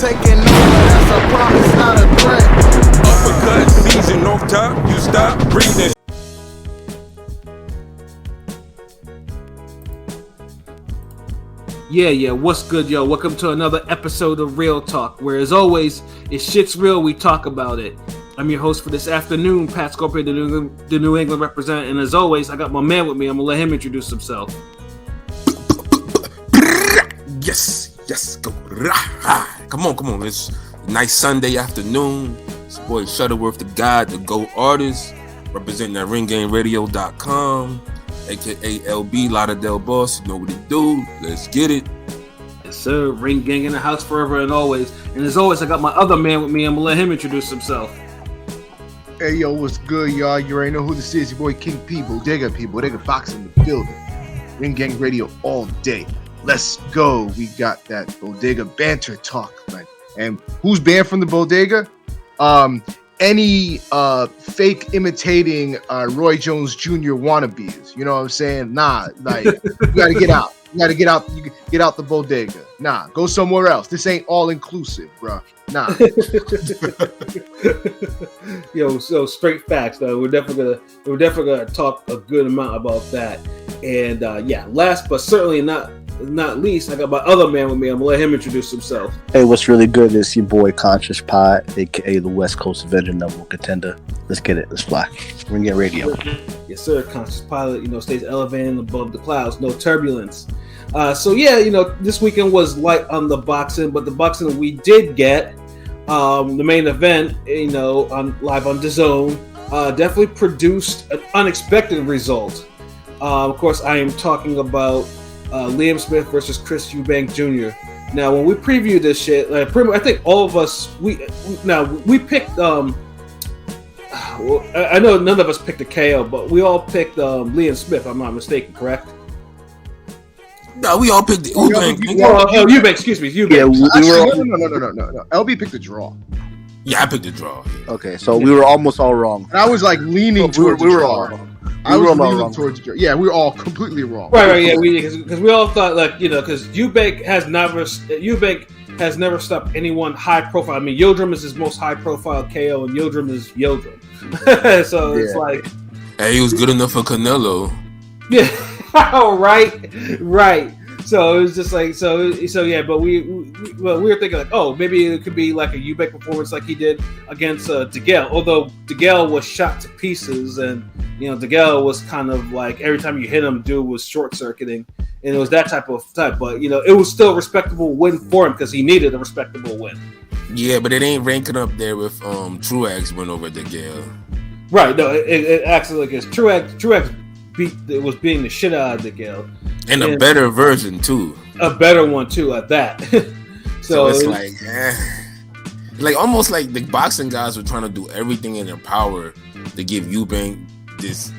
taking over, that's a promise, not a threat. Uppercut season off top, you stop breathing. Yeah, what's good, yo? Welcome to another episode of Real Talk, where as always, if shit's real, we talk about it. I'm your host for this afternoon, Pat Scorpion, the New England representative, and as always, I got my man with me. I'm gonna let him introduce himself. Yes, go. Come on, it's a nice Sunday afternoon. It's your boy Shuttleworth, the God, the GOAT artist, representing at ringgameradio.com. AKA LB, Lauderdale Boss, you know what it do. Let's get it. Yes, sir. Ring gang in the house forever and always. And as always, I got my other man with me. I'm gonna let him introduce himself. Hey, yo, what's good, y'all? You already know who this is. Your boy King P, Bodega Box in the building. Ring Gang Radio all day. Let's go. We got that Bodega banter talk, man. And who's banned from the Bodega? Any fake imitating Roy Jones Jr. wannabes. You know what I'm saying? Nah, like, you gotta get out. You get out the Bodega. Nah, go somewhere else. This ain't all inclusive, bro. Nah. Yo, so straight facts though. We're definitely gonna talk a good amount about that. And last but certainly not least, I got my other man with me. I'm gonna let him introduce himself. Hey, what's really good is your boy Conscious Pod, aka the West Coast Avenger number contender. Let's get it. Let's fly. Ring It Radio. Yes, sir. Conscious Pilot, stays elevated above the clouds, no turbulence. This weekend was light on the boxing, but the boxing we did get, the main event, on live on DAZN, definitely produced an unexpected result. Of course, I am talking about Liam Smith versus Chris Eubank Jr. Now, when we previewed this shit, I think all of us we picked. I know none of us picked a KO, but we all picked Liam Smith. If I'm not mistaken, correct? No, we all picked Eubank. Eubank. Excuse me, Eubank. Yeah, no. LB picked a draw. Yeah, I picked the draw. Okay, so we were almost all wrong. And I was like leaning towards we were the all draw. wrong. I was leaning towards the draw. Yeah, we were all completely wrong. Right. Yeah, because we all thought because Eubank has never stopped anyone high profile. I mean, Yildirim is his most high profile KO, and Yildirim is Yildirim. So it's like, hey, he was good enough for Canelo. Yeah. right. So it was just like but we were thinking like, maybe it could be like a Eubank performance like he did against DeGale. Although DeGale was shot to pieces, and DeGale was kind of like every time you hit him, dude was short circuiting, and it was that type. But it was still a respectable win for him because he needed a respectable win. Yeah, but it ain't ranking up there with Truax win over DeGale. Right. No, it actually is. Truax was beating the shit out of DeGale. And a better version, too. A better one, too, at that. so it's like almost like the boxing guys were trying to do everything in their power to give Eubank this,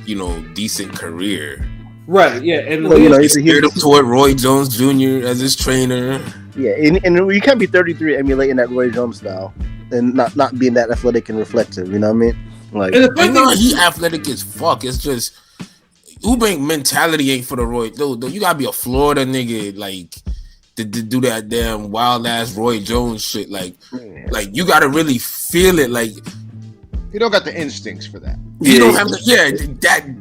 decent career. Right, yeah. And he steered him toward Roy Jones Jr. as his trainer. Yeah, and you can't be 33 emulating that Roy Jones style and not being that athletic and reflective, you know what I mean? Like, he athletic as fuck. It's just Eubank mentality ain't for the Roy. Though you gotta be a Florida nigga like to do that damn wild ass Roy Jones shit. Like you gotta really feel it. Like you don't got the instincts for that. You don't have the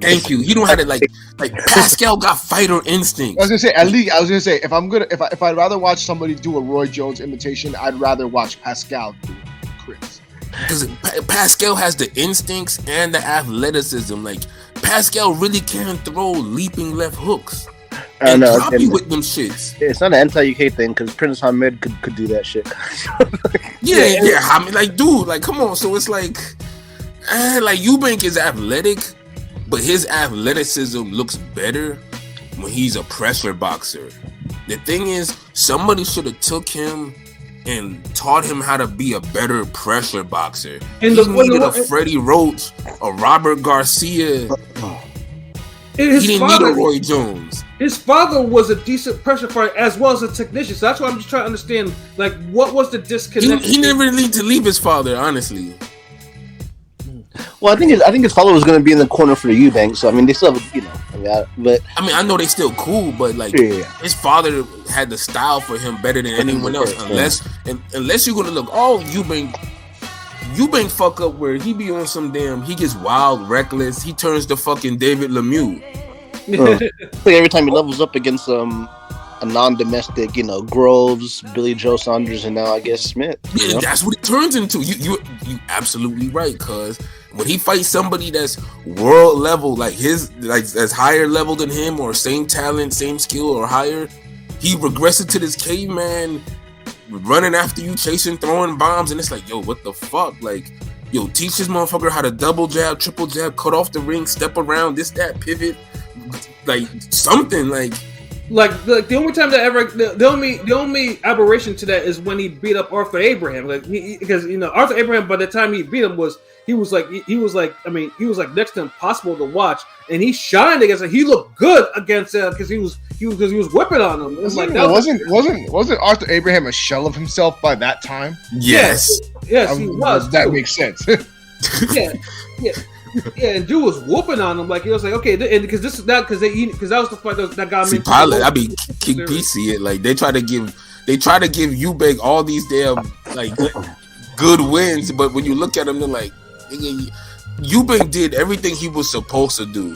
Thank you. You don't have it like Pascal got fighter instinct. I was gonna say if I'd rather watch somebody do a Roy Jones imitation, I'd rather watch Pascal do Chris. Because Pascal has the instincts and the athleticism. Like Pascal really can throw leaping left hooks and drop you with them shits. It's not an anti-UK thing because Prince Hamid could do that shit. yeah. I mean, dude, come on. So it's like Eubank is athletic, but his athleticism looks better when he's a pressure boxer. The thing is, somebody should have took him and taught him how to be a better pressure boxer. And he needed a Freddie Roach, a Robert Garcia. He didn't need a Roy Jones. His father was a decent pressure fighter as well as a technician. So that's why I'm just trying to understand, what was the disconnect? He didn't really need to leave his father, honestly. Well, I think his father was going to be in the corner for the Eubank. So I mean, they still have, But I mean, I know they still cool, but like his father had the style for him better than anyone else. Unless you're gonna look, Eubank fuck up where he be on some he gets wild, reckless. He turns to fucking David Lemieux. Like every time he levels up against a non-domestic, Groves, Billy Joe Saunders, and now I guess Smith. Yeah, that's what it turns into. You absolutely right, cuz when he fights somebody that's world level, like that's higher level than him, or same talent, same skill, or higher, he regresses to this caveman running after you, chasing, throwing bombs, and it's like, yo, what the fuck? Like, yo, teach this motherfucker how to double jab, triple jab, cut off the ring, step around, this, that, pivot, like something like the only time that ever the only aberration to that is when he beat up Arthur Abraham, because Arthur Abraham, by the time he beat him, he was like next to impossible to watch, and he shined against him. He looked good against him because he was whipping on him. Wasn't Arthur Abraham a shell of himself by that time? Yes, he was. That makes sense. Yeah, and dude was whooping on him. Like, he was like, okay, and because that was the fight that got me. I mean, King P see it. Like, they try to give Eubank all these damn like good wins, but when you look at him, they're like, Eubank did everything he was supposed to do.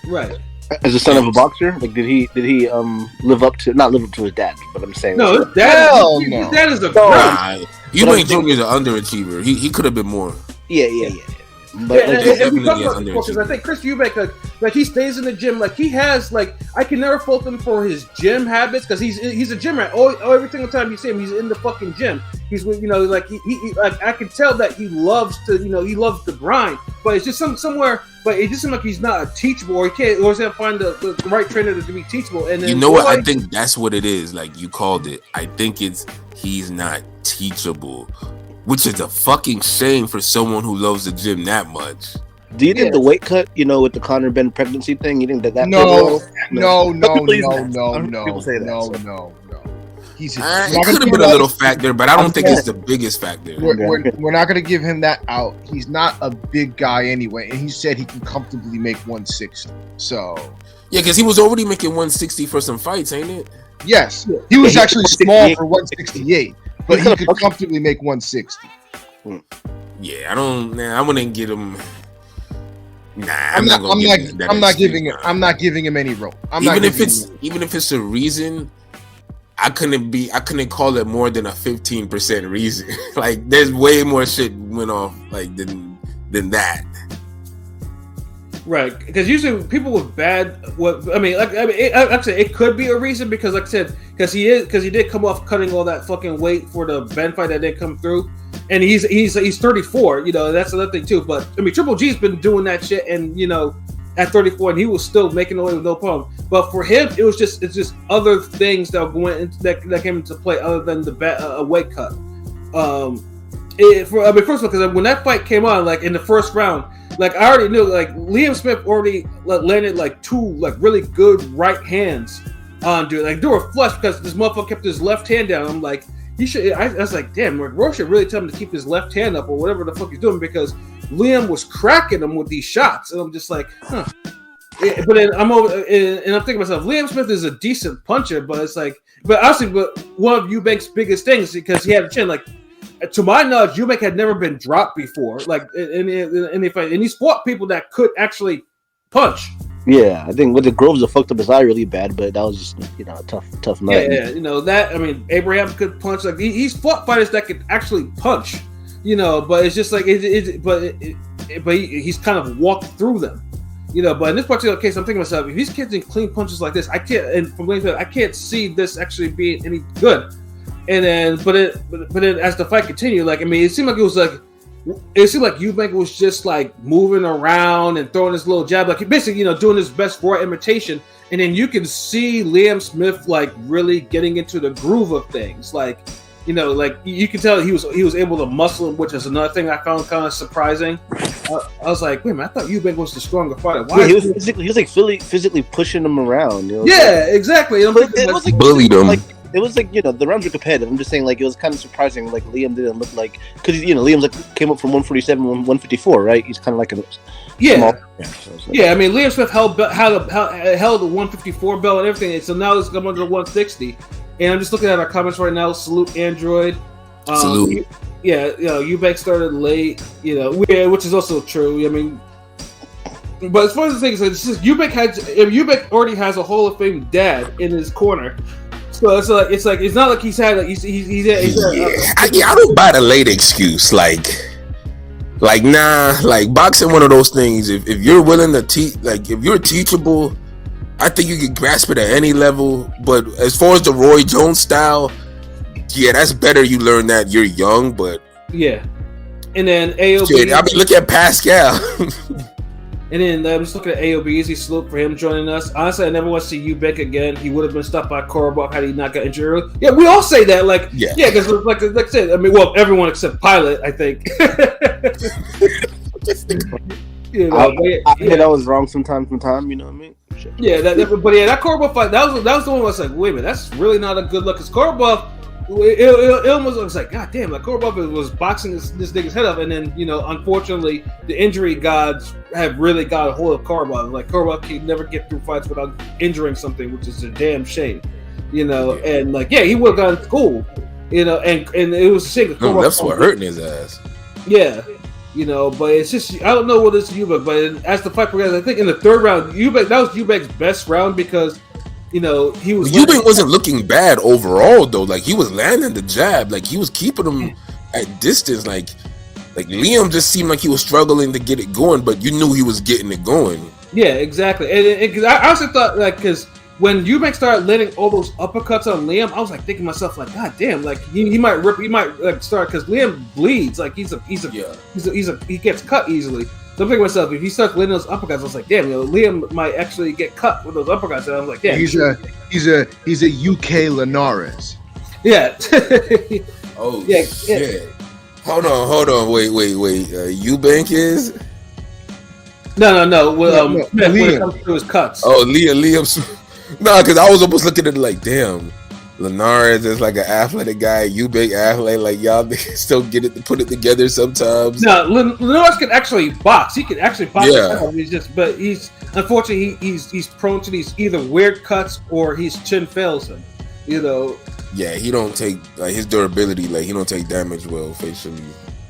Right. As a son of a boxer, like did he live up to his dad? But I'm saying no, his dad is a Eubank Jr. is an underachiever. He could have been more. Yeah. But because I think Chris Eubank, like he stays in the gym, like he has, like, I can never fault him for his gym habits, because he's a gym rat. Every single time you see him, he's in the fucking gym. He's like he like, I can tell that he loves to grind, but it's just somewhere. But it just seems like he's not teachable, or he can't find the right trainer to be teachable. And then, what? I think that's what it is. Like you called it. I think he's not teachable. Which is a fucking shame for someone who loves the gym that much. Do you think the weight cut, with the Conor Ben pregnancy thing, you think that No. It could have been a little factor, but I don't think it's the biggest factor. We're not going to give him that out. He's not a big guy anyway, and he said he can comfortably make 160. So yeah, because he was already making 160 for some fights, ain't it? Yes, he was actually small for 168. But he could comfortably make 160. Yeah, I wouldn't get him. Nah, I'm not giving him any rope. Even if it's a reason, I couldn't call it more than a 15% reason. Like, there's way more shit went off like than that. Right, because usually people with bad, actually, it could be a reason, because, like I said, because he did come off cutting all that fucking weight for the Ben fight that didn't come through, and he's 34. That's another thing too. But I mean, Triple G's been doing that shit, and at 34, and he was still making away with no problem. But for him, it's just other things that that came into play other than the weight cut. First of all, because when that fight came on, like in the first round, like I already knew, like Liam Smith already landed like two like really good right hands on dude. Like they were flush because this motherfucker kept his left hand down. I'm like, he should. I was like, damn, Roy should really tell him to keep his left hand up or whatever the fuck he's doing, because Liam was cracking him with these shots, and I'm just like, huh. But then I'm thinking to myself, Liam Smith is a decent puncher, but it's like, but one of Eubank's biggest things, because he had a chin, like. To my knowledge, Eubank had never been dropped before. Like in the fight, and he's fought people that could actually punch. Yeah, I think with the Groves, that fucked up his eye really bad, but that was just a tough night. Yeah, that. I mean, Abraham could punch. Like he's fought fighters that could actually punch. But it's just like but he's kind of walked through them. But in this particular case, I'm thinking to myself, if he's catching clean punches like this, I can't see this actually being any good. And then, but then, as the fight continued, like, I mean, it seemed like Eubank was just like moving around and throwing this little jab, like basically, doing his best Roy imitation. And then you can see Liam Smith like really getting into the groove of things, like you can tell he was able to muscle him, which is another thing I found kind of surprising. I was like, wait a minute, I thought Eubank was the stronger fighter. Why? Yeah, he was like physically pushing him around. Yeah, exactly. It was like bullied him. Like it was like, the rounds were competitive. I'm just saying, like, it was kind of surprising. Like, Liam didn't look like, because Liam's like came up from 147, 154, right? He's kind of like a small. Yeah, I mean, Liam Smith held the 154 belt and everything, so now it's come under 160. And I'm just looking at our comments right now. Salute Android. Salute. Yeah, Eubank started late. Which is also true. I mean. But as far as the thing is, it's just Eubank already has a Hall of Fame dad in his corner, so it's not like he's had I don't buy the late excuse. Like boxing one of those things. If you're willing to teach, like if you're teachable, I think you can grasp it at any level. But as far as the Roy Jones style, yeah, that's better. You learn that you're young, but yeah. And then AOB. Shit, I mean, look at Pascal. And then I'm just looking at AOB. Easy salute for him joining us. Honestly, I never want to see Eubank again. He would have been stopped by Korobov had he not got injured early. Yeah, we all say that. Because like I said, I mean, well, everyone except Pilot, I think. I think I was wrong from time. You know what I mean? Shit. Yeah, that Korobov fight. That was the one where I was like, wait a minute, that's really not a good look. Because Korobov. It almost was like, God damn, like Korobov was boxing this nigga's head up, and then unfortunately the injury gods have really got a hold of Korobov. Like Korobov can never get through fights without injuring something, which is a damn shame. And like he would have gone cool, and it was a shame. No, that's what hurting his ass. Yeah. But it's just I don't know what it's Eubank, but as the fight progressed, I think in the third round, that was Eubank's best round because he was. Eubank wasn't looking bad overall though. Like he was landing the jab, like he was keeping him at distance. Like Liam just seemed like he was struggling to get it going, but you knew he was getting it going. Yeah, exactly. And I also thought because when Eubank started letting all those uppercuts on Liam, I was like thinking to myself like, God damn, like he might start because Liam bleeds. Like he gets cut easily. So I'm thinking to myself, if he starts letting those uppercuts, I was like, damn, Liam might actually get cut with those uppercuts. And I was like, damn, he's a UK Linares. Yeah. Oh yeah, shit. Yeah. Hold on. Wait. Eubank is? No. When it comes to his cuts. Oh, Liam. Nah, because I was almost looking at it like, damn, Linares is like an athletic guy. Eubank athlete, like y'all still get it to put it together sometimes. No, Linares can actually box. He can actually box. Yeah. He's unfortunately he's prone to these either weird cuts or his chin fails him. Yeah, he don't take his durability. Like he don't take damage well facially.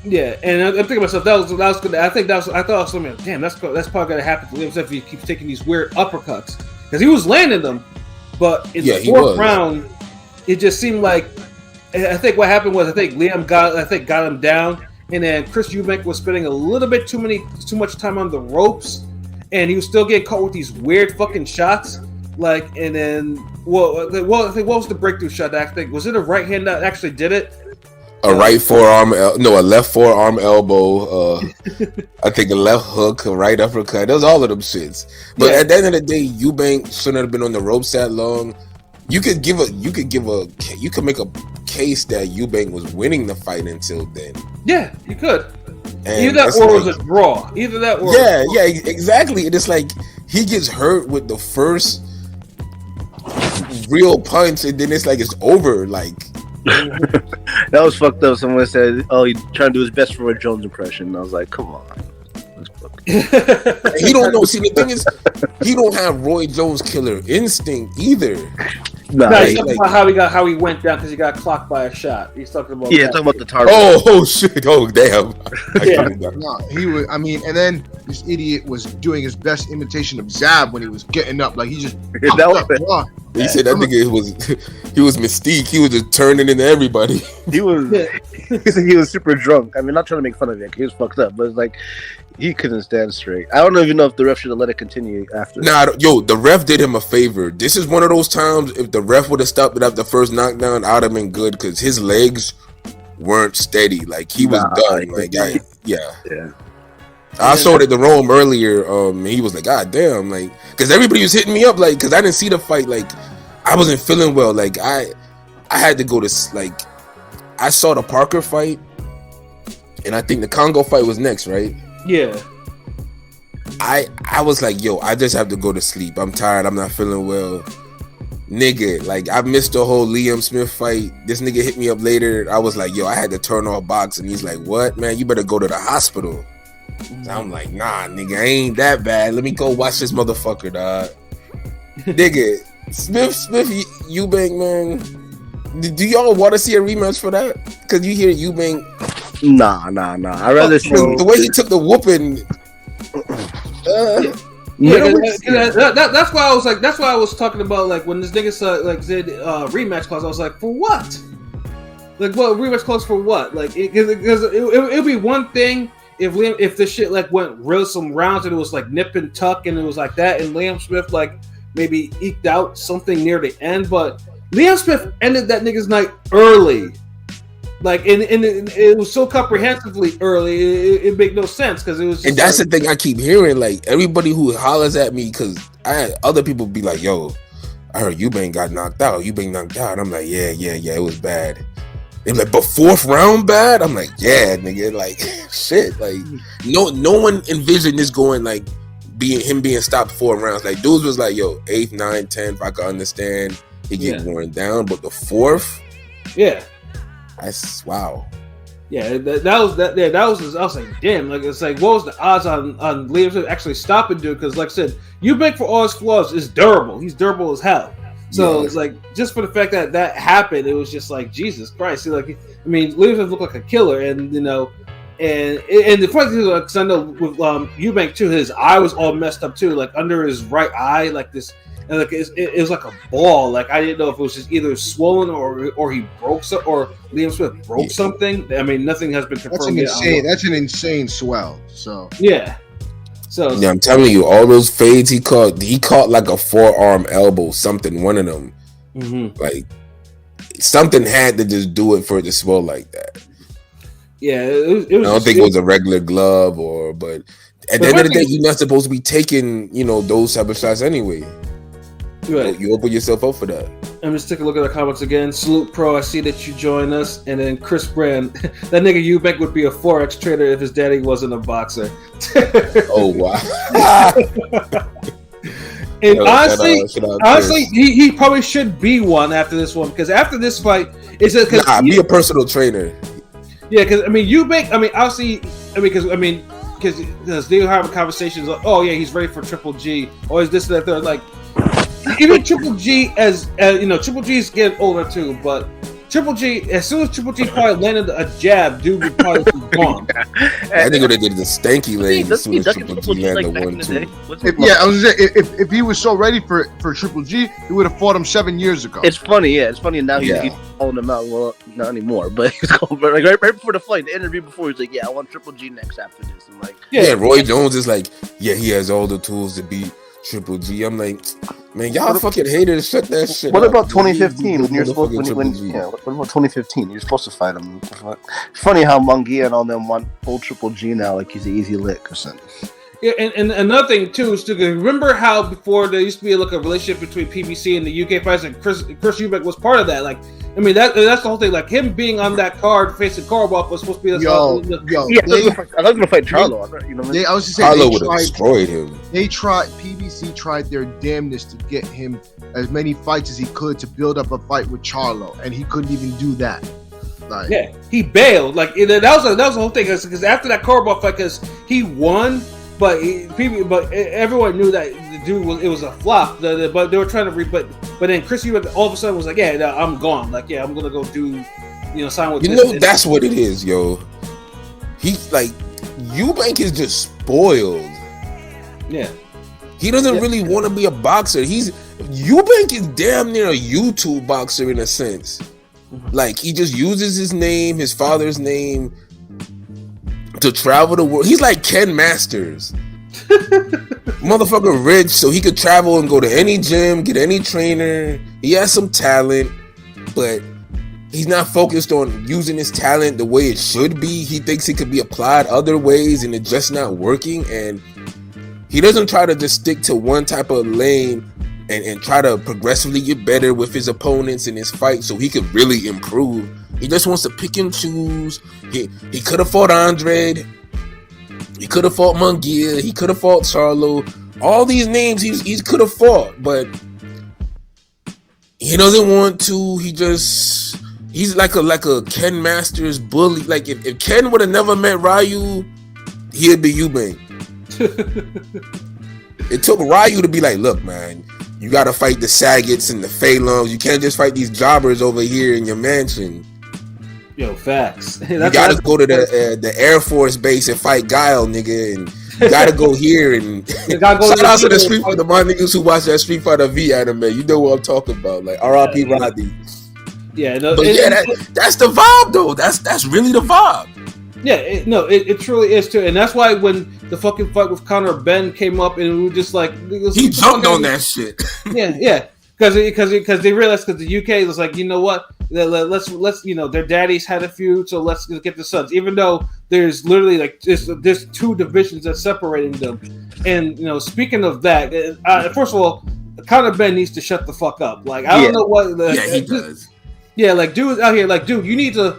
Yeah, and I'm thinking to myself that was good. I thought I was something. Damn, that's probably gonna happen to Liam if he keeps taking these weird uppercuts because he was landing them, but in the fourth round, it just seemed like I think what happened was Liam got him down, and then Chris Eubank was spending a little bit too much time on the ropes, and he was still getting caught with these weird fucking shots. And then what was the breakthrough shot? I think was it a right hand that actually did it? A right forearm, a left forearm elbow. I think a left hook, a right uppercut. Those all of them shits. But at the end of the day, Eubank shouldn't have been on the ropes that long. You could make a case that Eubank was winning the fight until then. Yeah, you could. And either that or it was a draw. Either that or yeah, exactly. And it's like he gets hurt with the first real punch, and then it's like it's over. Like. That was fucked up. Someone said, "Oh, he's trying to do his best for a Jones impression." And I was like, "Come on." He don't know. See, the thing is, he don't have Roy Jones killer instinct either. He's talking about how he went down because he got clocked by a shot. He's talking about talking about the target. Oh shit! Oh damn! No, he was. I mean, and then this idiot was doing his best imitation of Zab when he was getting up. Like he just He said that nigga he was Mystique. He was just turning into everybody. He was super drunk. I mean, not trying to make fun of him. He was fucked up, but it's like he couldn't stand straight. I don't even know if the ref should have let it continue after. Nah, the ref did him a favor. This is one of those times. If the ref would have stopped it after the first knockdown, I'd have been good because his legs weren't steady. Like he was done. Yeah. I saw it at the Rome earlier. He was like, God damn, like, because everybody was hitting me up, like, because I didn't see the fight. Like, I wasn't feeling well. Like, I had to go to, like, I saw the Parker fight, and I think the Congo fight was next, right? Yeah. I was like, yo, I just have to go to sleep. I'm tired. I'm not feeling well. nigga, like I missed the whole Liam Smith fight. This nigga hit me up later. I was like, yo, I had to turn off boxing. He's like, what, man? You better go to the hospital. So I'm like, nah, nigga, I ain't that bad. Let me go watch this motherfucker, dog. Nigga, Smith, Eubank, man. Do y'all want to see a rematch for that? Because you hear Eubank. Nah. I'd rather see the way he took the whooping. That's why I was like. That's why I was talking about like when this nigga said rematch clause. I was like, for what? Like, what rematch clause for what? Like, because it'd be one thing if the shit like went real some rounds and it was like nip and tuck and it was like that, and Liam Smith like maybe eked out something near the end, but Liam Smith ended that nigga's night early. Like, and it was so comprehensively early, it made no sense because it was. Just and that's the thing I keep hearing. Like everybody who hollers at me, because I had other people be like, "Yo, I heard Eubank got knocked out. Eubank knocked out." I'm like, "Yeah, it was bad." They're like, "But fourth round bad?" I'm like, "Yeah, nigga, like shit." Like no one envisioned this going like being stopped 4 rounds. Like dudes was like, "Yo, 8th, 9th, 10th, I can understand he get worn down, but the 4th, yeah." That's wow. Yeah, that was. I was like, damn. Like, it's like, what was the odds on Liam Smith actually stopping dude? Because, like I said, Eubank for all his flaws is durable. He's durable as hell. So it's like, just for the fact that happened, it was just like, Jesus Christ. See, like, I mean, Liam Smith looked like a killer, and you know, and the funny thing is, because I know with Eubank too, his eye was all messed up too, like under his right eye, like this. And like it was like a ball. Like I didn't know if it was just either swollen or he broke or Liam Smith broke something. I mean, nothing has been confirmed. That's an insane swell. So yeah. So yeah, I'm telling you, all those fades he caught like a forearm elbow, something. One of them, like something had to just do it for it to swell like that. Yeah, it was I don't think it was a regular glove but at the end of the day, you're not supposed to be taking those type of shots anyway. Right. You open yourself up for that. I'm just taking a look at the comments again. Salute Pro, I see that you join us. And then Chris Brand, that nigga Eubank would be a Forex trader if his daddy wasn't a boxer. Oh, wow. And honestly, he probably should be one after this one. Because after this fight, be a personal trainer. Yeah, because, I mean, Eubank, I mean, obviously, because they have conversations like, oh, yeah, he's ready for Triple G. Or is this, that, third, like, even Triple G as Triple G's getting older too, but Triple G, as soon as Triple G probably landed a jab, dude would probably be gone. I think they did the stanky leg as soon as Triple G landed 1-2. I was saying, if he was so ready for Triple G, he would have fought him 7 years ago. It's funny, and now he's calling him out. Well, not anymore, but he's going like right before the fight, the interview before, he's like, "Yeah, I want Triple G next after this." I'm like, Roy Jones is like, "Yeah, he has all the tools to beat Triple G." I'm like, man, y'all fucking haters, shut that shit. What about 2015 when you're supposed what about 2015? You're supposed to fight him. It's funny how Munguia and all them want old Triple G now, like he's an easy lick or something. Yeah, and another thing too is to remember how before there used to be like a relationship between PBC and the UK fights, and Chris Eubank was part of that. Like, I mean, that's the whole thing. Like him being on that card facing Korobov was supposed to be. I was gonna fight Charlo. I was just saying Charlo would have destroyed him. PBC tried their damnedest to get him as many fights as he could to build up a fight with Charlo, and he couldn't even do that. Like, yeah, he bailed. Like that was the whole thing. Because after that Korobov fight, because he won. But everyone knew that the dude was a flop. But they were trying to but then Chris Eubank all of a sudden was like, "Yeah, I'm gone. Like, yeah, I'm gonna go do, sign with." That's what it is, yo. He's like, Eubank is just spoiled. Yeah, he doesn't really want to be a boxer. Eubank is damn near a YouTube boxer in a sense. Like he just uses his name, his father's name, to travel the world. He's like Ken Masters. Motherfucker rich, so he could travel and go to any gym, get any trainer. He has some talent, but he's not focused on using his talent the way it should be. He thinks it could be applied other ways and it's just not working. And he doesn't try to just stick to one type of lane and try to progressively get better with his opponents in his fight so he could really improve. He just wants to pick and choose. He could have fought Andre. He could have fought Munguia. He could have fought Charlo. All these names he could have fought, but He doesn't want to. He's like a Ken Masters bully. Like if Ken would have never met Ryu, he'd be Eubank. It took Ryu to be like, look, man, you got to fight the Saggets and the Fei Lungs. You can't just fight these jobbers over here in your mansion. Yo, facts. You got to go to the Air Force base and fight Guile, nigga, and you got to go here and shout out to the Street Fighter, my niggas who watch that Street Fighter V anime. You know what I'm talking about, like R.I.P. Rodney. Yeah, no, but that's the vibe though. That's really the vibe. Yeah, it truly is too, and that's why when the fucking fight with Conor Ben came up, and we were just like, he jumped on that shit. yeah, because they realized because the UK was like, you know what, let's their daddies had a feud, so let's get the sons, even though there's literally like there's two divisions that's separating them. And speaking of that, first of all, Conor Ben needs to shut the fuck up. Like I don't know what. He does. Yeah, like dude out here, like dude, you need to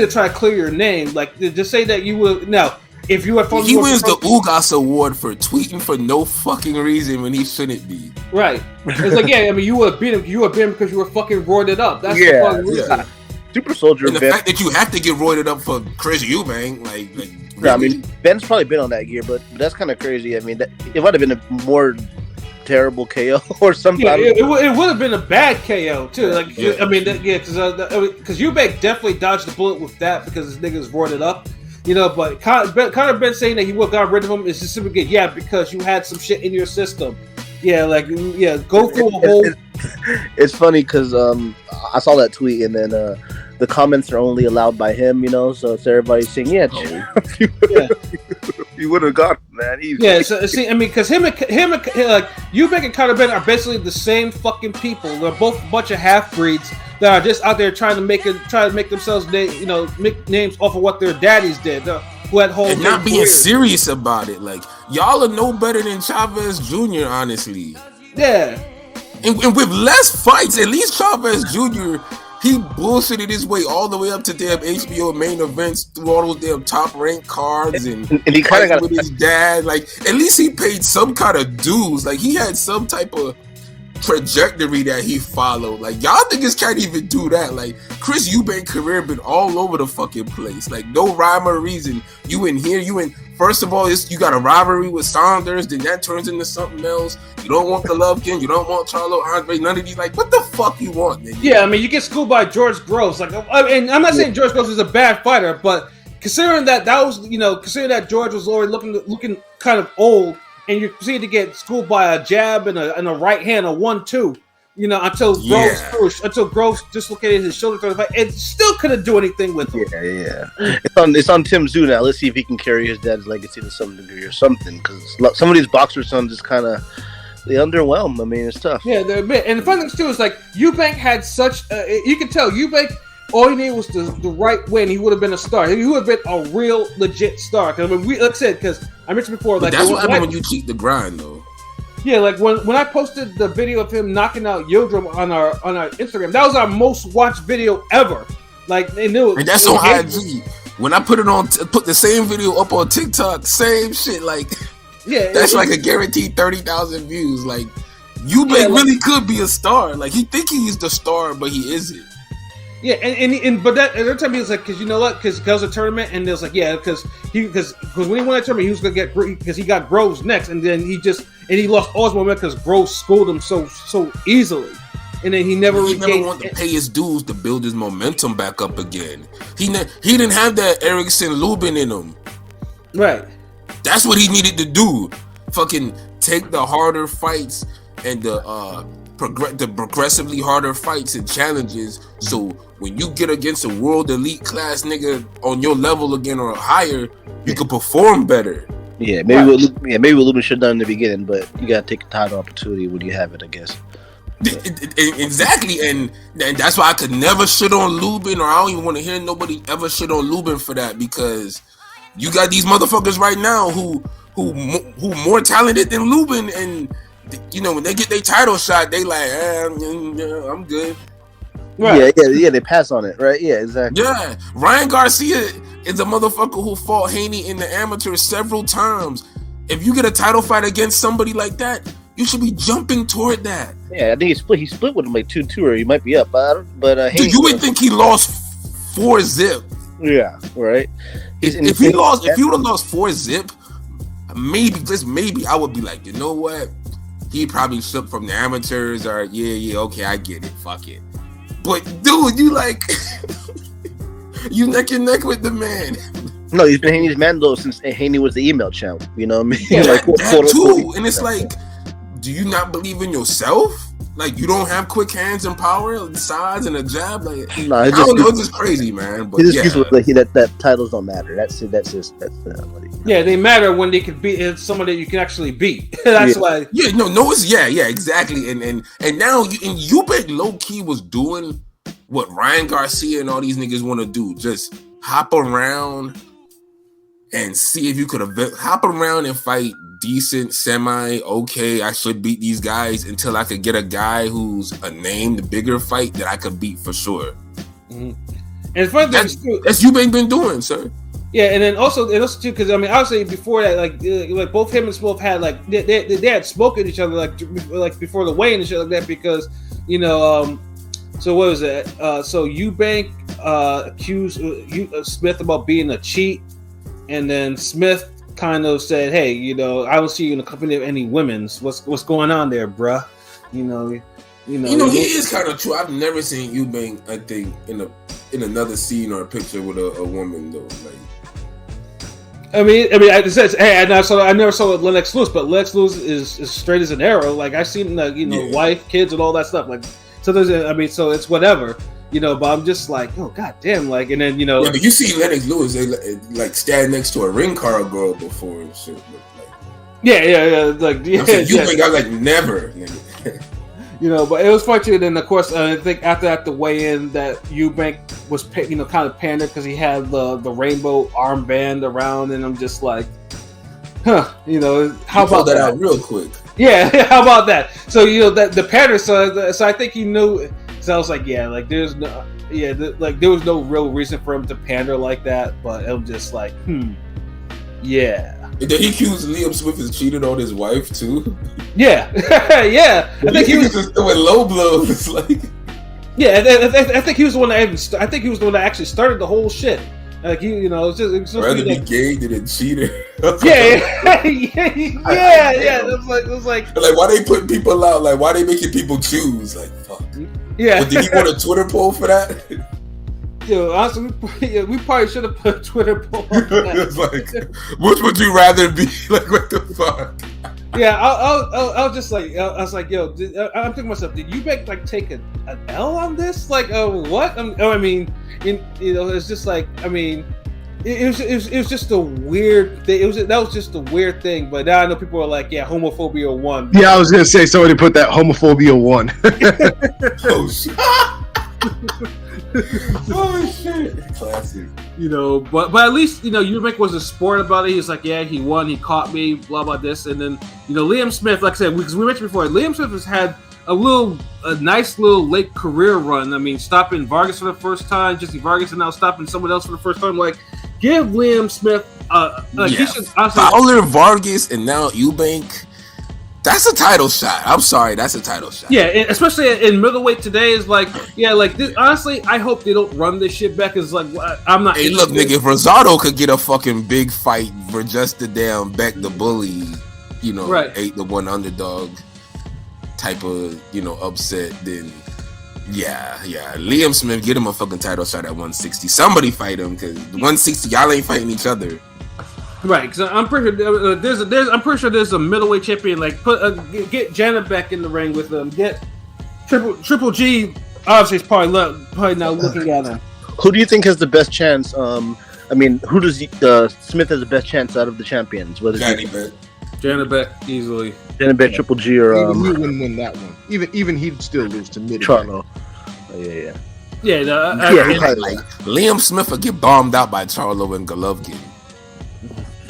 try to clear your name. Like just say that you will now. If you have he wins the Ugas Award for tweeting for no fucking reason when he shouldn't be. Right. It's like I mean you would have beat him. You would have beat him because you were fucking roided up. That's the fucking reason. Super Soldier. And the fact that you have to get roided up for Chris Eubank, like really? I mean Ben's probably been on that gear, but that's kind of crazy. I mean it might have been a more terrible KO or something. Yeah, it would have been a bad KO too. Like I mean, because Eubank definitely dodged the bullet with that because his niggas roided up, But Conor Ben saying that he would have got rid of him is just simply good. Because you had some shit in your system. Go through a whole. It's funny because I saw that tweet and then the comments are only allowed by him, so it's everybody saying, you would have got him, man. Easy. Yeah, so see, I mean, because him, like Eubank and Conor Ben are basically the same fucking people. They're both a bunch of half breeds that are just out there trying to make themselves, make names off of what their daddies did. Who had whole and not being serious about it. Like y'all are no better than Chavez Jr. Honestly. Yeah. And with less fights, at least Chavez Jr. He bullshitted his way all the way up to damn HBO main events through all those damn top ranked cards and he kind of got with his dad. Like at least he paid some kind of dues. Like he had some type of trajectory that he followed. Like y'all niggas can't even do that. Like Chris Eubank career been all over the fucking place. Like no rhyme or reason. You in here, first of all, you got a rivalry with Saunders, then that turns into something else. You don't want Golovkin, you don't want Charlo Andre, none of these. Like, what the fuck you want, nigga? Yeah, I mean, you get schooled by George Groves. Like, I mean, I'm not saying George Groves is a bad fighter, but considering that George was already looking kind of old, and you proceed to get schooled by a jab and a right hand, a 1-2. Until Groves dislocated his shoulder through the fight, it still couldn't do anything with him. Yeah. It's on Tim Tszyu now. Let's see if he can carry his dad's legacy to some degree or something. Because some of these boxer sons just kind of they underwhelm. I mean, it's tough. Yeah, they're a bit. And the funny thing too is like Eubank had such. You can tell Eubank. All he needed was the right win. He would have been a star. He would have been a real legit star. Because like I said, because I mentioned before, like that's what happened when you cheat the grind, though. Yeah, like when I posted the video of him knocking out Yildirim on our Instagram, that was our most watched video ever. Like they knew, and that's on IG. When I put the same video up on TikTok, same shit. Like, that's like a guaranteed 30,000 views. Like, Eubank really could be a star. Like he think he's the star, but he isn't. Yeah, but that every time he was like, because you know what? Because it was a tournament, and it was like, because when he won that tournament, he was gonna get because he got Groves next, and then he lost all his momentum because Groves schooled him so easily, and then he never wanted to pay his dues to build his momentum back up again. He didn't have that Erickson Lubin in him. Right. That's what he needed to do. Fucking take the harder fights and the progressively harder fights and challenges. So when you get against a world elite class nigga on your level again or higher, you can perform better. Yeah, maybe what Lubin should have done in the beginning, but you gotta take a title opportunity when you have it, I guess. Exactly, and that's why I could never shit on Lubin, or I don't even want to hear nobody ever shit on Lubin for that, because you got these motherfuckers right now who more talented than Lubin, and when they get their title shot, they like, I'm good. Right. Yeah, they pass on it, right? Yeah, exactly. Yeah, Ryan Garcia is a motherfucker who fought Haney in the amateurs several times. If you get a title fight against somebody like that, You should be jumping toward that. Yeah, I think he split with him like 2-2, or he might be up. But Dude, you would think he lost 4-0. Yeah, right. If he would have lost 4-0, maybe I would be like, you know what? He probably slipped from the amateurs, or okay, I get it, fuck it. But dude, you like you neck and neck with the man. No, he's been Haney's man though since Haney was the email champ. You know what I mean? Yeah, that too. And it's like, do you not believe in yourself? Like, you don't have quick hands and power, size, and a jab. Like, I don't know, it's just crazy, man. But that titles don't matter. That's yeah, they matter when they can beat someone that you can actually beat. That's why. Yeah, exactly. And now Eubank low key was doing what Ryan Garcia and all these niggas want to do: just hop around and see if you could hop around and fight decent, okay, I should beat these guys until I could get a guy who's a named bigger fight that I could beat for sure. Mm-hmm. And it's funny that's Eubank been doing, sir. Yeah, and also too, because I mean, obviously before that, like both him and Smith had like they had spoken to each other like before the weigh-in and shit like that, because so what was it? So Eubank accused Smith about being a cheat, and then Smith kind of said, "Hey, I don't see you in the company of any women's. What's going on there, bruh?" He is kind of true. I've never seen Eubank, I think, in another scene or a picture with a woman though. Like, I mean, it says, hey, I never saw Lennox Lewis, but Lennox Lewis is straight as an arrow. Like, I've seen wife, kids, and all that stuff. Like, so so it's whatever. But I'm just like, oh goddamn, like, and then Yeah, but you see Lennox Lewis, they like stand next to a ring car girl before and shit. Eubank, I like never. But it was funny. And then of course, I think after the weigh-in that Eubank was kind of pandered because he had the rainbow armband around, and I'm just like, how about that out real quick? Yeah, how about that? So that the pander. So I think he knew. So I was like, there was no real reason for him to pander like that, but I'm just like, yeah. And then he accused Liam Smith of cheating on his wife too. Yeah, yeah. I think he was just doing low blows, like. Yeah, I think he was the one that I think he was the one that actually started the whole shit. Like it's just rather be gay than a cheater. Yeah. It was like why they putting people out? Like, why they making people choose? Like, fuck. Yeah. But did he want a Twitter poll for that? Honestly, we probably should have put a Twitter poll on that. It's like, which would you rather be? Like, what the fuck? Yeah, I was just like, I was like, I'm thinking to myself, did Eubank take an L on this? Like, what? It's just like, it was just a weird thing. That was just a weird thing. But now I know people are like, yeah, homophobia won. Yeah, I was gonna say somebody put that homophobia won. Oh shit. Oh shit! Classic. But at least Eubank was a sport about it. He was like, yeah, he won, he caught me, blah blah this, and then Liam Smith, like I said, because we mentioned before, Liam Smith has had a nice little late career run. I mean, stopping Vargas for the first time, Jesse Vargas, and now stopping someone else for the first time. Like, give Liam Smith he should honestly, Fowler, Vargas, and now Eubank. That's a title shot. I'm sorry, that's a title shot. Yeah, especially in middleweight today is like, this, honestly, I hope they don't run this shit back. Is like, I'm not. Hey, look, nigga, if Rosado could get a fucking big fight for just the damn Beck the bully, right. 8-1 underdog type of upset, then yeah. Liam Smith, get him a fucking title shot at 160. Somebody fight him, because 160, y'all ain't fighting each other. Right, because I'm pretty sure I'm pretty sure there's a middleweight champion. Like, get Janet back in the ring with them. Get Triple G. Obviously, is probably now looking at him. Who do you think has the best chance? Who does Smith has the best chance out of the champions? Whether Janet Beck easily. Janet Beck, Triple G, or he wouldn't win that one. Even he'd still lose to mid. Charlo. Yeah. Liam Smith will get bombed out by Charlo and Golovkin.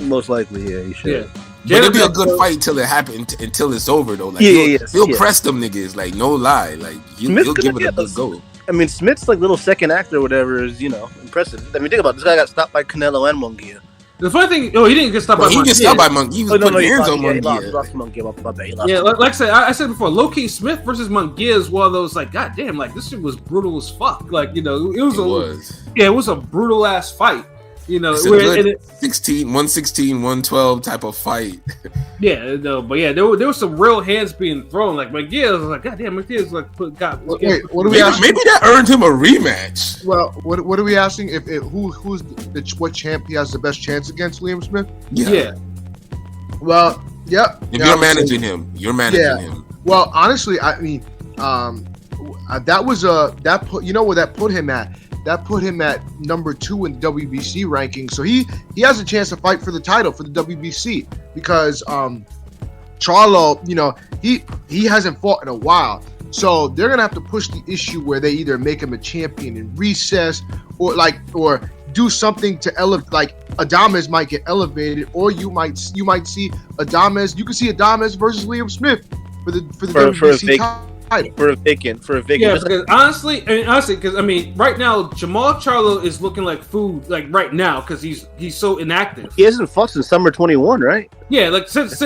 Most likely, yeah, he should. Yeah. But it'll be a good fight till it happens, until it's over though. Like, he'll press them niggas, like, no lie. Like, he'll give it a good go. Smith's like little second act or whatever is, impressive. Think about it. This guy got stopped by Canelo and Munguia. The funny thing, he didn't get stopped by He Montiel. gets stopped by Montiel. He was putting hands on He lost Montiel. to Montiel. Yeah, like I said before, Low-Key Smith versus Montiel is one of those, like, goddamn, like, this shit was brutal as fuck. Like, it was a brutal ass fight. It's a good 116, 112 type of fight. Yeah, no, but yeah, there was some real hands being thrown. Like McGill was like, goddamn, McGill's like Wait, what are we asking? Maybe that earned him a rematch. Well, what are we asking? What champ he has the best chance against Liam Smith? Yeah. Well, yep. If you're managing him, you're managing him. Well, honestly, I mean, that was where that put him at. That put him at number 2 in the WBC ranking. So he has a chance to fight for the title for the WBC because Charlo, he hasn't fought in a while. So they're gonna have to push the issue where they either make him a champion in recess or do something to elevate. Like Adames might get elevated, or you might see Adames. You can see Adames versus Liam Smith for the WBC title. For a vacant. Yeah, because honestly, because I mean, right now Jamal Charlo is looking like food, like right now, because he's so inactive. He hasn't fought since summer 21, right? Yeah, like since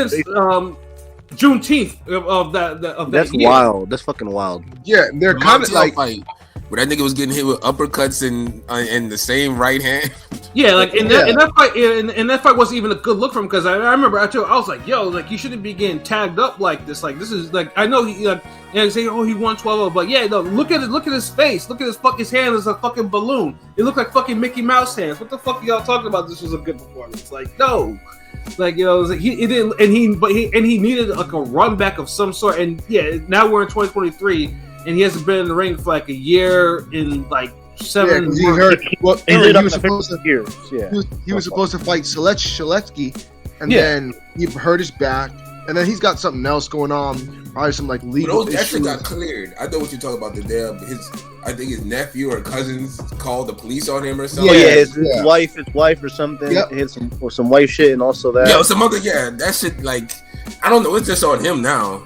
Juneteenth of that That's year. wild. That's fucking wild. Yeah, they're kind of like. Where that nigga was getting hit with uppercuts in the same right hand. Yeah, like in that fight wasn't even a good look for him because I remember I was like, yo, like you shouldn't be getting tagged up like this. Like this is like I know he say he won 12, but yeah, no, look at his face, look at his hand is a fucking balloon. It looked like fucking Mickey Mouse hands. What the fuck are y'all talking about? This was a good performance. Like no. Like it was like he didn't he needed like a run back of some sort. And yeah, now we're in 2023 and he hasn't been in the ring for like a year in like 7 months. He was Yeah. supposed to fight Shaletsky, and then he hurt his back, and then he's got something else going on, probably some like legal Those actually issues. got cleared. I know what you're talking about. I think his nephew or cousins called the police on him or something. His wife or something. Yep. Hit some wife shit, and also that. That shit. Like I don't know. It's just on him now.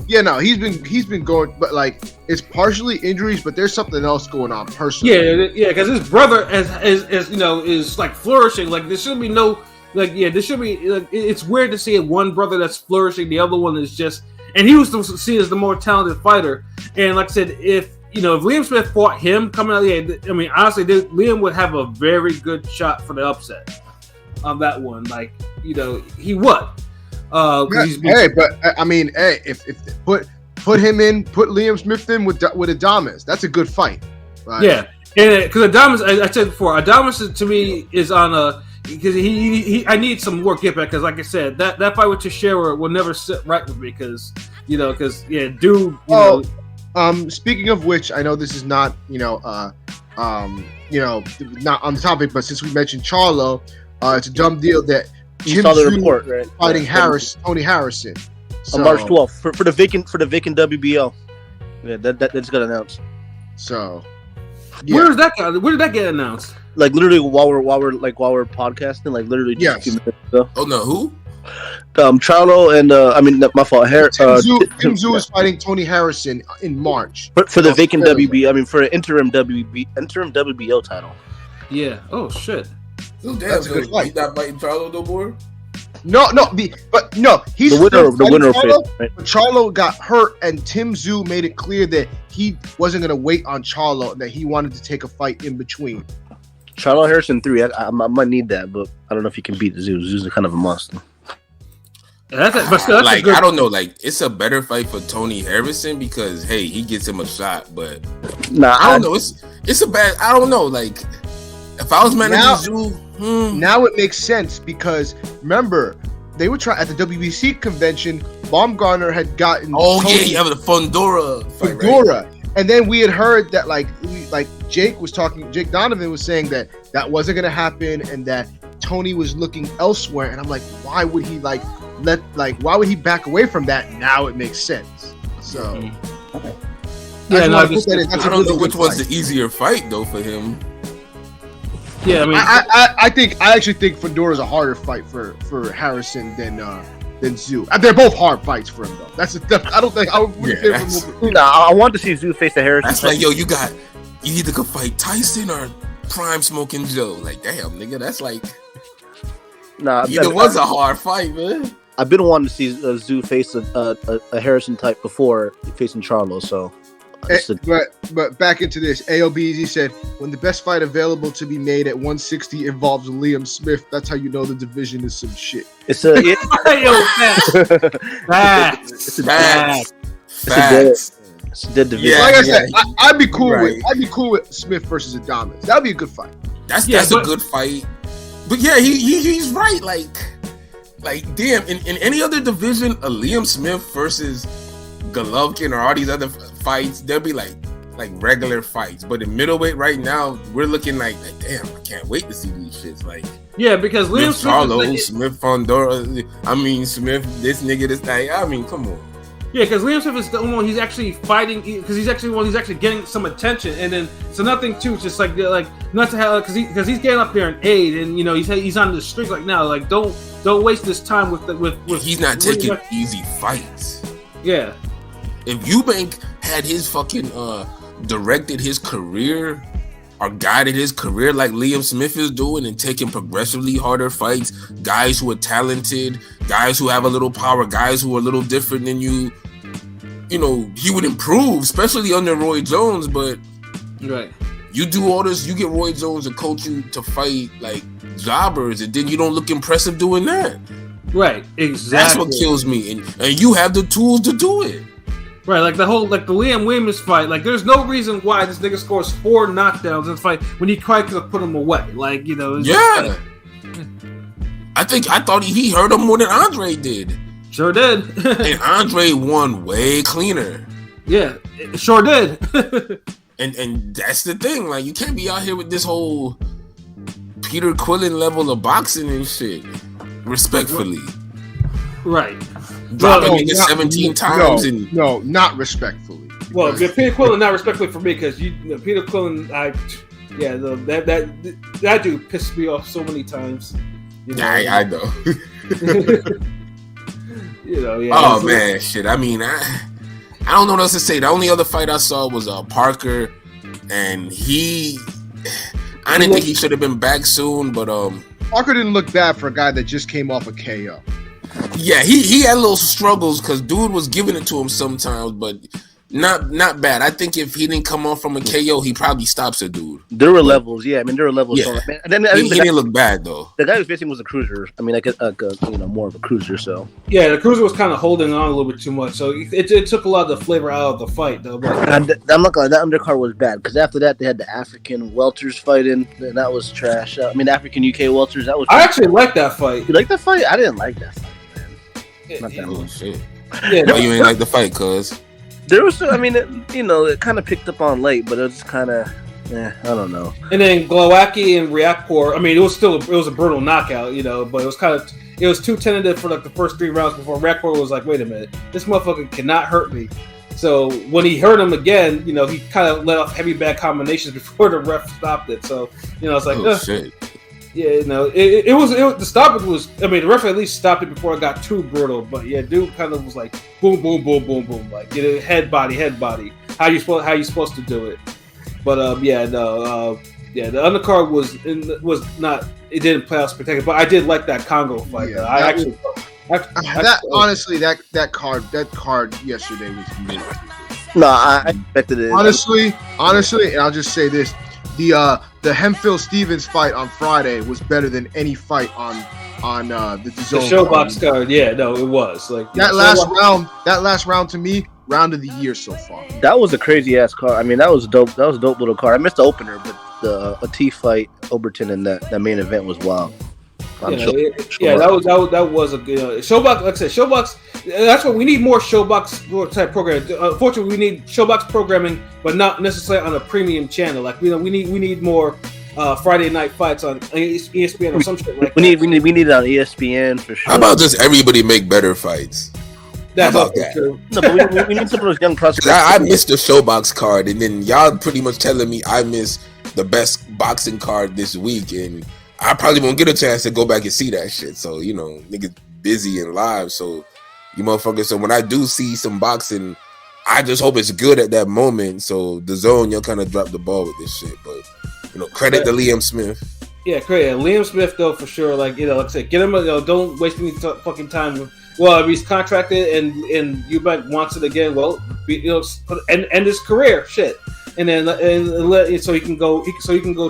Yeah, no, he's been going, but like it's partially injuries, but there's something else going on personally. Yeah, because his brother is like flourishing. Like there should be no there should be. Like, it's weird to see one brother that's flourishing, the other one is just. And he was seen as the more talented fighter. And like I said, if Liam Smith fought him coming out, I mean honestly, Liam would have a very good shot for the upset on that one. Like he would. If put him in, put Liam Smith in with Adames. That's a good fight. Right? Yeah, and because Adames, I said before, Adames to me is on a because I need some more get back because like I said, that fight with Teixeira will never sit right with me because Speaking of which, I know this is not not on the topic, but since we mentioned Charlo, it's a dumb deal that. You saw the report, right? Fighting Tony Harrison. On March 12th for the vacant WBO. Yeah, that just got announced. So, where did that get announced? Like literally while we're podcasting, like literally just a few minutes ago. Oh no, who? Charlo and my fault. Tim Tszyu is fighting Tony Harrison in March for the vacant WBO. I mean for an interim WBO title. Yeah. Oh shit. So damn, he's not fighting Charlo no more. No, he's the winner of Charlo, it. Right? but Charlo got hurt, and Tim Tszyu made it clear that he wasn't going to wait on Charlo, that he wanted to take a fight in between. Charlo Harrison 3, I might need that, but I don't know if he can beat Tszyu. Tszyu's kind of a monster. That's I don't know. Like it's a better fight for Tony Harrison because hey, he gets him a shot, but I don't know. It's a bad. I don't know. Like if I was managing Tszyu. Now it makes sense because remember they were trying at the WBC convention. Baumgartner had gotten you have the Fundora fight, right? And then we had heard that Jake Donovan was saying that wasn't going to happen and that Tony was looking elsewhere. And I'm like, why would he why would he back away from that? Now it makes sense. So I don't know which one's the easier fight though for him. Yeah, I mean, I actually think Fundora's a harder fight for Harrison than Tszyu. They're both hard fights for him though. I don't think I would. I want to see Tszyu face the Harrison. That's like you either could fight Tyson or Prime Smoking Joe. Like damn, nigga, that's like Nah, it was a hard fight, man. I've been wanting to see Zoo face a Harrison type before facing Charlo. So, but back into this, AOBZ said when the best fight available to be made at 160 involves Liam Smith, that's how you know the division is some shit. It's a Facts. It's a dead division. Yeah, Like I said, yeah. I'd be cool Right. with Smith versus Adamas. That'd be a good fight. That's a good fight. But yeah, he's right. Like damn, in any other division, a Liam Smith versus Golovkin or all these other fights, they'll be like regular fights. But in middleweight right now, we're looking like damn, I can't wait to see these shits. Like because Liam Smith, Charlo, Smith Fondora. I mean Smith, this nigga, this guy. I mean, come on. Yeah, because Liam Smith is the one he's actually fighting because he's actually getting some attention, and then so nothing too, just like not to have because he's getting up there in age, and he's on the streak like now. Like don't waste this time with He's not taking easy fights. Yeah. If Eubank had his fucking directed his career or guided his career like Liam Smith is doing and taking progressively harder fights, guys who are talented, guys who have a little power, guys who are a little different than you, he would improve, especially under Roy Jones. But right, you do all this, you get Roy Jones to coach you to fight like jobbers, and then you don't look impressive doing that. Right, exactly. That's what kills me, and you have the tools to do it. Right, like the Liam Williams fight. Like, there's no reason why this nigga scores 4 knockdowns in the fight when he quite could have put him away. Like, Yeah. I thought he hurt him more than Andre did. Sure did. And Andre won way cleaner. Yeah, it sure did. And that's the thing. Like, you can't be out here with this whole Peter Quillen level of boxing and shit. Respectfully. Right. Dropping niggas 17 times. No, not respectfully. Well, Peter Quillen, not respectfully for me, because Peter Quillen, that dude pissed me off so many times. I know. Yeah. Oh man, shit. I mean, I don't know what else to say. The only other fight I saw was Parker, and I didn't think he should have been back soon, but Parker didn't look bad for a guy that just came off a KO. Yeah, he had little struggles because dude was giving it to him sometimes, but not bad. I think if he didn't come off from a KO, he probably stops a dude. There were levels, yeah. I mean, there were levels. Yeah. So, and then He didn't look bad though. The guy who was facing was a cruiser. I mean, like a more of a cruiser. So yeah, the cruiser was kind of holding on a little bit too much, so it took a lot of the flavor out of the fight though. But I'm not gonna lie, that undercard was bad because after that they had the African welters fighting, and that was trash. I mean, African UK welters. That was. I actually liked that fight. You like that fight? I didn't like that fight, man. Not that Oh much. shit! Yeah, Why you ain't like the fight, cuz? There was, I mean, it kind of picked up on late, but it was kind of, I don't know. And then Glowacki and Reakpor, I mean, it was a brutal knockout, but it was too tentative for like the first 3 rounds before Reakpor was like, wait a minute, this motherfucker cannot hurt me. So when he hurt him again, he kind of let off heavy bad combinations before the ref stopped it. So it's like, Shit. yeah, it was the stoppage was. I mean, the ref at least stopped it before it got too brutal. But yeah, dude kind of was like boom, boom, boom, boom, boom, like head body. How you supposed to do it? But the undercard was not. It didn't play out spectacular. But I did like that Congo fight. Yeah, honestly, that card yesterday was mid. No, I expected it. Honestly, and I'll just say this: the Hemphill Stevens fight on Friday was better than any fight on the DAZN Showbox card. Yeah, no, it was like that last round to me, round of the year so far. That was a crazy ass card. I mean, that was dope. That was a dope little card. I missed the opener, but the T fight, Oberton, and that main event was wild. That was a good Showbox. Like I said, Showbox. That's what we need, more Showbox type programming. Unfortunately, we need Showbox programming, but not necessarily on a premium channel. Like we need more Friday night fights on ESPN or some shit like that. We need it on ESPN for sure. How about just everybody make better fights? That's How about also that? true. No, but we need some of those young prospects. I missed the Showbox card, and then y'all pretty much telling me I missed the best boxing card this week, and I probably won't get a chance to go back and see that shit. So, niggas busy and live. So, you motherfuckers. So, when I do see some boxing, I just hope it's good at that moment. So, DAZN, y'all kind of dropped the ball with this shit. But, credit to Liam Smith. Yeah, great. Yeah, Liam Smith though for sure. Like like I said, get him. Don't waste any fucking time. Well, if he's contracted and Eubank wants it again, well, end his career, shit, and then so he can go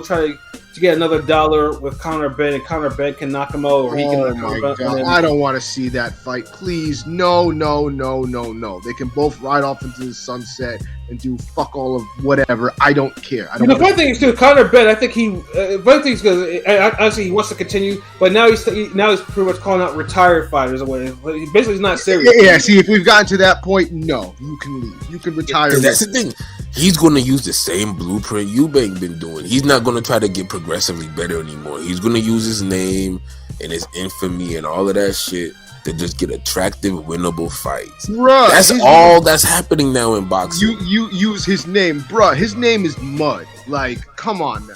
try to get another dollar with Conor Benn, and Conor Benn can knock him out, or he can. Oh my God! I don't want to see that fight. Please, no. They can both ride off into the sunset and do fuck all of whatever. I don't care. The funny thing is too, Conor Benn. I think one thing is because honestly he wants to continue, but now he's pretty much calling out retired fighters away. He basically is not serious. Yeah. See, if we've gotten to that point, no, you can leave. You can retire. That's the thing. He's going to use the same blueprint Eubank been doing. He's not going to try to get progressively better anymore. He's going to use his name and his infamy and all of that shit to just get attractive, winnable fights. Bruh, that's all that's happening now in boxing. You use his name, bruh. His name is Mud. Like, come on now.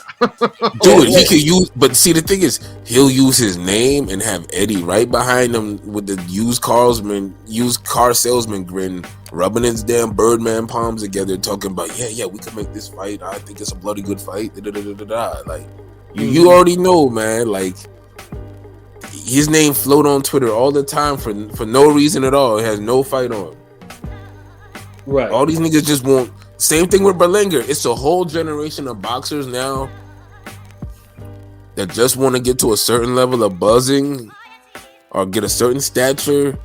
Dude, he could use, but see, the thing is, he'll use his name and have Eddie right behind him with the used car salesman grin, rubbing his damn Birdman palms together, talking about, yeah, we can make this fight. I think it's a bloody good fight. Like, you already know, man. Like, his name float on Twitter all the time for no reason at all. It has no fight on. Right. All these niggas just want. Same thing with Berlinger. It's a whole generation of boxers now that just want to get to a certain level of buzzing or get a certain stature,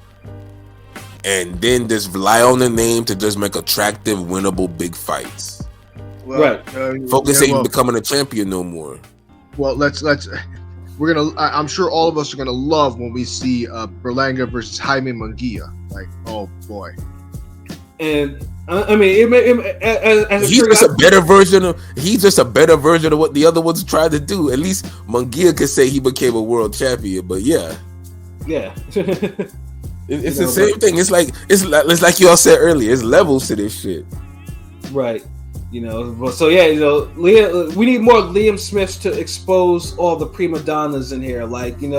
and then just rely on the name to just make attractive, winnable big fights. Well, right. Focus ain't becoming a champion no more. Well, we're gonna. I'm sure all of us are gonna love when we see Berlanga versus Jaime Munguia. Like, oh boy. And I mean, he's just a better version of what the other ones tried to do. At least Munguia could say he became a world champion. But yeah. It's the same thing. It's like y'all said earlier. It's levels to this shit. Right. So yeah, we need more Liam Smiths to expose all the prima donnas in here. Like, you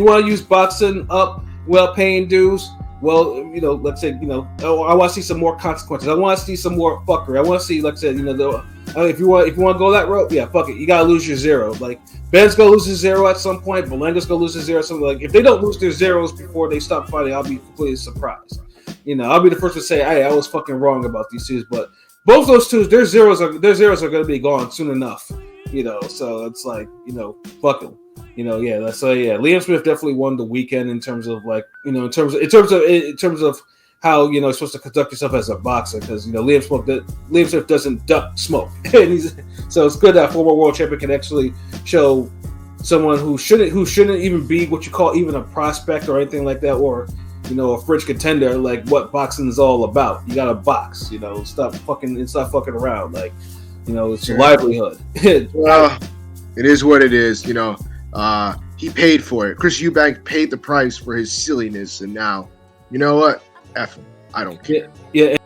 want to use boxing up well-paying dudes. Well, let's say, I want to see some more consequences. I want to see some more fuckery. I want to see, like I said, if you want to go that route, yeah, fuck it. You gotta lose your zero. Like, Ben's gonna lose his zero at some point. Berlanga's gonna lose his zero. Something like, if they don't lose their zeros before they stop fighting, I'll be completely surprised. I'll be the first to say, hey, I was fucking wrong about these twos. But both those twos, their zeros are gonna be gone soon enough. So it's like, fuck them. Liam Smith definitely won the weekend in terms of in terms of how you're supposed to conduct yourself as a boxer, because Liam Smith doesn't duck smoke, so it's good that former world champion can actually show someone who shouldn't even be what you call even a prospect or anything like that, or a fringe contender, like what boxing is all about. You gotta box, stop fucking around, like it's your livelihood. Well, it is what it is, he paid for it. Chris Eubank paid the price for his silliness, and now, you know what? F him. I don't care. Yeah.